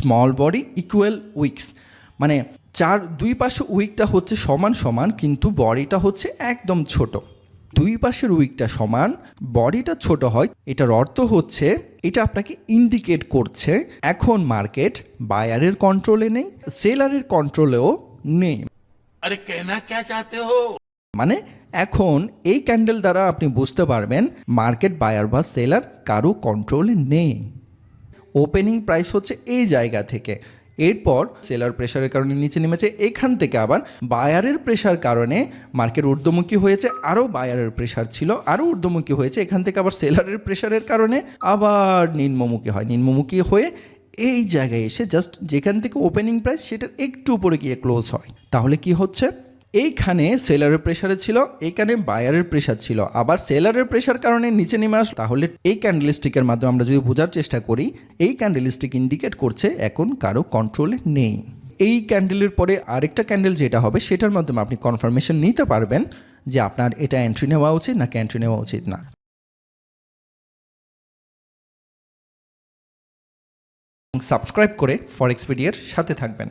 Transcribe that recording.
Small body equal weeks, মানে দুই পাশে উইকটা হচ্ছে সমান সমান কিন্তু বডিটা হচ্ছে একদম ছোট। দুই পাশের উইকটা সমান, বডিটা ছোট হয়, এটার অর্থ হচ্ছে এটা আপনাকে ইন্ডিকেট করছে এখন মার্কেট বায়ারের কন্ট্রোলে নেই, সেলারের কন্ট্রোলেও নেই। अरे कहना क्या चाहते हो? মানে এখন এই ক্যান্ডেল দ্বারা আপনি বুঝতে পারবেন মার্কেট বায়ার বা সেলার কারো কন্ট্রোলে নেই। ওপেনিং প্রাইস হচ্ছে এই জায়গা থেকে, এরপর সেলার প্রেশারের কারণে নিচে নেমেছে, এখান থেকে আবার বায়ারের প্রেশার কারণে মার্কেট ঊর্ধ্বমুখী হয়েছে, আরও বায়ারের প্রেশার ছিল আরও ঊর্ধ্বমুখী হয়েছে, এখান থেকে আবার সেলারের প্রেশারের কারণে আবার নিম্নমুখী হয়, নিম্নমুখী হয়ে এই জায়গায় এসে জাস্ট যেখান থেকে ওপেনিং প্রাইস সেটার একটু উপরে গিয়ে ক্লোজ হয়। তাহলে কি হচ্ছে, এইখানে সেলারের প্রেশারে ছিল, এইখানে বায়ারের প্রেশার ছিল, আবার সেলারের প্রেশার কারণে নিচে নেমে আসলো। তাহলে এই ক্যান্ডেলস্টিকের মাধ্যমে আমরা যদি বোঝার চেষ্টা করি, এই ক্যান্ডেলস্টিক ইন্ডিকেট করছে এখন কারো কন্ট্রোলে নেই। এই ক্যান্ডেলের পরে আরেকটা ক্যান্ডেল যেটা হবে সেটার মাধ্যমে আপনি কনফার্মেশন নিতে পারবেন যে আপনার এটা এন্ট্রি নেওয়া উচিত নাকি এন্ট্রি নেওয়া উচিত না। সাবস্ক্রাইব করে ফরেক্সপিডিয়ার সাথে থাকবেন।